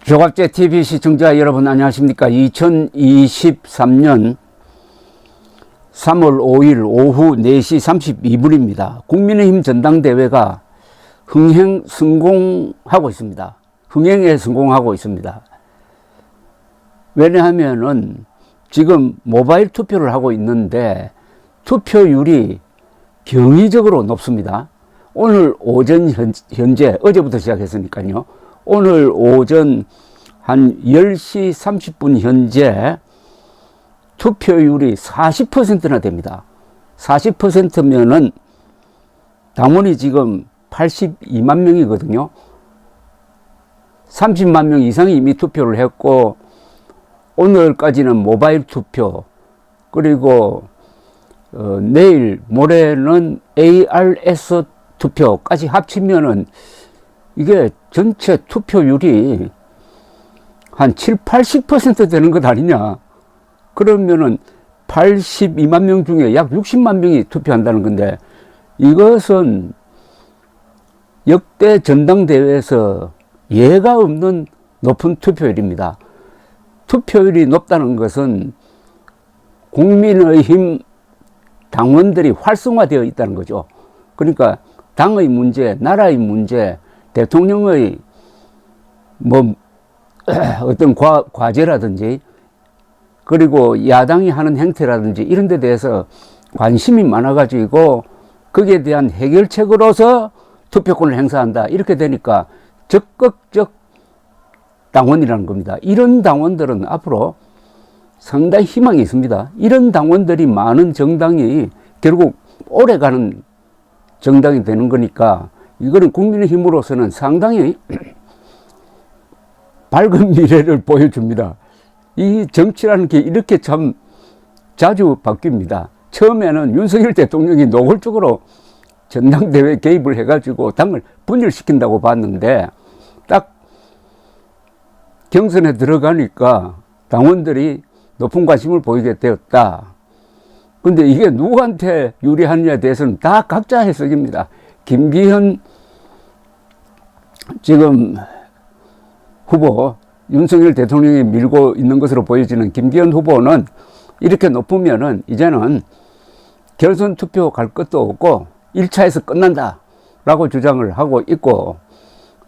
조갑제 TV 시청자 여러분 안녕하십니까. 2023년 3월 5일 오후 4시 32분입니다. 국민의힘 전당대회가 흥행에 성공하고 있습니다. 왜냐하면은 지금 모바일 투표를 하고 있는데 투표율이 경이적으로 높습니다. 오늘 오전 현재 어제부터 시작했으니까요. 오늘 오전 한 10시 30분 현재 투표율이 40%나 됩니다. 40%면은 당원이 지금 82만 명이거든요. 30만 명 이상이 이미 투표를 했고, 오늘까지는 모바일 투표, 그리고 내일 모레는 ARS 투표까지 합치면은 이게 전체 투표율이 한 7, 80% 되는 것 아니냐. 그러면은 82만 명 중에 약 60만 명이 투표한다는 건데, 이것은 역대 전당대회에서 예가 없는 높은 투표율입니다. 투표율이 높다는 것은 국민의힘 당원들이 활성화되어 있다는 거죠. 그러니까 당의 문제, 나라의 문제, 대통령의 어떤 과제라든지, 그리고 야당이 하는 행태라든지 이런 데 대해서 관심이 많아가지고 거기에 대한 해결책으로서 투표권을 행사한다. 이렇게 되니까 적극적 당원이라는 겁니다. 이런 당원들은 앞으로 상당히 희망이 있습니다. 이런 당원들이 많은 정당이 결국 오래가는 정당이 되는 거니까, 이거는 국민의힘으로서는 상당히 밝은 미래를 보여줍니다. 이 정치라는 게 이렇게 참 자주 바뀝니다. 처음에는 윤석열 대통령이 노골적으로 전당대회 개입을 해가지고 당을 분열시킨다고 봤는데, 딱 경선에 들어가니까 당원들이 높은 관심을 보이게 되었다. 근데 이게 누구한테 유리하느냐에 대해서는 다 각자 해석입니다. 김기현 지금 후보, 윤석열 대통령이 밀고 있는 것으로 보여지는 김기현 후보는 이렇게 높으면은 이제는 결선 투표 갈 것도 없고 1차에서 끝난다 라고 주장을 하고 있고,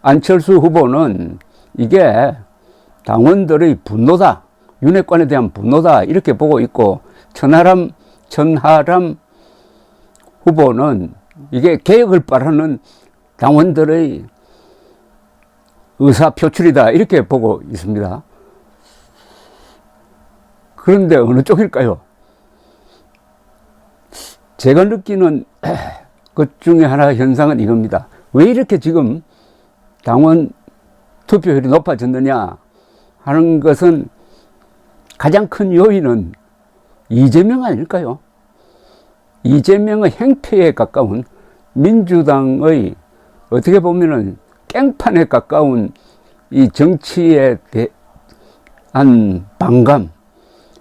안철수 후보는 이게 당원들의 분노다, 윤핵관에 대한 분노다 이렇게 보고 있고, 천하람 후보는 이게 개혁을 바라는 당원들의 의사 표출이다 이렇게 보고 있습니다. 그런데 어느 쪽일까요? 제가 느끼는 것 중에 하나 현상은 이겁니다. 왜 이렇게 지금 당원 투표율이 높아졌느냐 하는 것은 가장 큰 요인은 이재명 아닐까요? 이재명의 행패에 가까운 민주당의 어떻게 보면은 깽판에 가까운 이 정치에 대한 반감,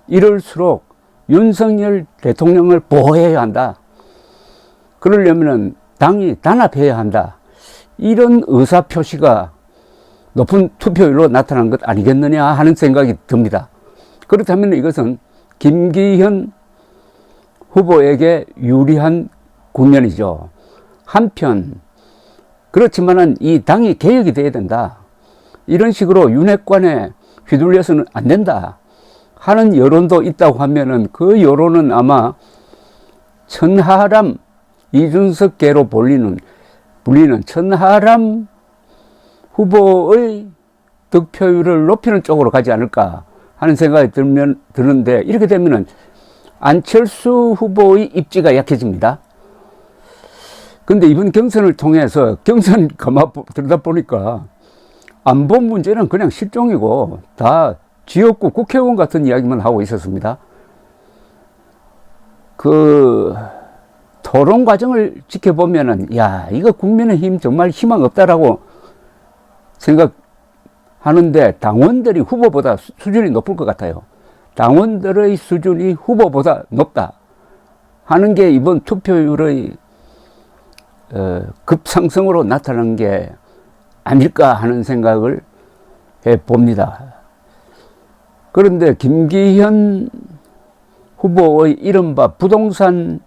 이럴수록 윤석열 대통령을 보호해야 한다. 그러려면 당이 단합해야 한다. 이런 의사표시가 높은 투표율로 나타난 것 아니겠느냐 하는 생각이 듭니다. 그렇다면 이것은 김기현 후보에게 유리한 국면이죠. 한편 그렇지만은 이 당이 개혁이 돼야 된다. 이런 식으로 윤핵관에 휘둘려서는 안 된다 하는 여론도 있다고 하면은, 그 여론은 아마 천하람, 이준석계로 불리는 천하람 후보의 득표율을 높이는 쪽으로 가지 않을까 하는 생각이 드는데, 이렇게 되면은 안철수 후보의 입지가 약해집니다. 근데 이번 경선을 통해서 경선 가만 들여다보니까 안보 문제는 그냥 실종이고 다 지역구 국회의원 같은 이야기만 하고 있었습니다. 그 토론 과정을 지켜보면은, 야, 이거 국민의힘 정말 희망 없다라고 생각하는데, 당원들이 후보보다 수준이 높을 것 같아요. 당원들의 수준이 후보보다 높다 하는 게 이번 투표율의 급상승으로 나타난 게 아닐까 하는 생각을 봅니다. 그런데 김기현 후보의 이른바 부동산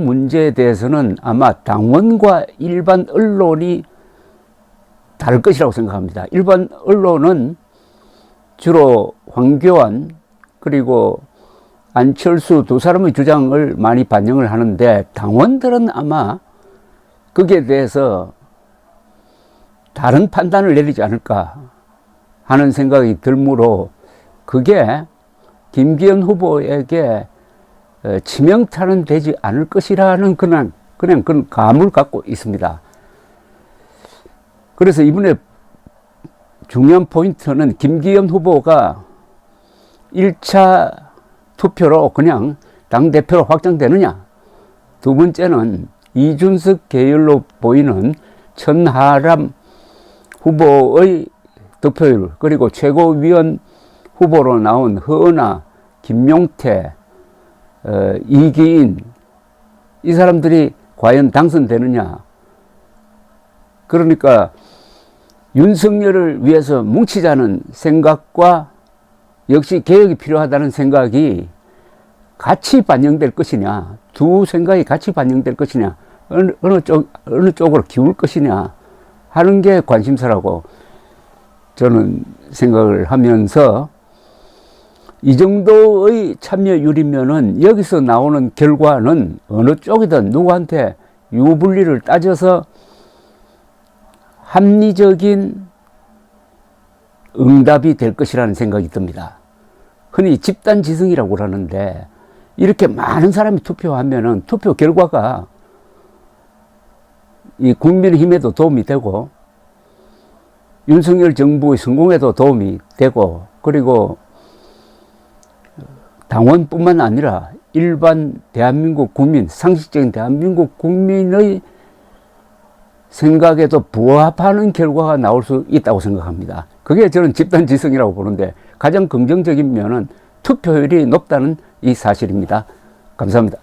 문제에 대해서는 아마 당원과 일반 언론이 다를 것이라고 생각합니다. 일반 언론은 주로 황교안 그리고 안철수 두 사람의 주장을 많이 반영을 하는데, 당원들은 아마 거기에 대해서 다른 판단을 내리지 않을까 하는 생각이 들므로 그게 김기현 후보에게 치명타는 되지 않을 것이라는 그냥 그런 감을 갖고 있습니다. 그래서 이번에 중요한 포인트는 김기현 후보가 1차 투표로 그냥 당대표로 확정되느냐, 두 번째는 이준석 계열로 보이는 천하람 후보의 득표율, 그리고 최고위원 후보로 나온 허은하, 김용태, 이기인, 이 사람들이 과연 당선되느냐. 그러니까 윤석열을 위해서 뭉치자는 생각과 역시 개혁이 필요하다는 생각이 같이 반영될 것이냐, 두 생각이 같이 반영될 것이냐, 어느 쪽으로 기울 것이냐 하는 게 관심사라고 저는 생각을 하면서, 이 정도의 참여율이면은 여기서 나오는 결과는 어느 쪽이든 누구한테 유불리를 따져서 합리적인 응답이 될 것이라는 생각이 듭니다. 흔히 집단지성이라고 그러는데, 이렇게 많은 사람이 투표하면은 투표 결과가 이 국민의힘에도 도움이 되고 윤석열 정부의 성공에도 도움이 되고, 그리고 당원뿐만 아니라 일반 대한민국 국민, 상식적인 대한민국 국민의 생각에도 부합하는 결과가 나올 수 있다고 생각합니다. 그게 저는 집단지성이라고 보는데, 가장 긍정적인 면은 투표율이 높다는 이 사실입니다. 감사합니다.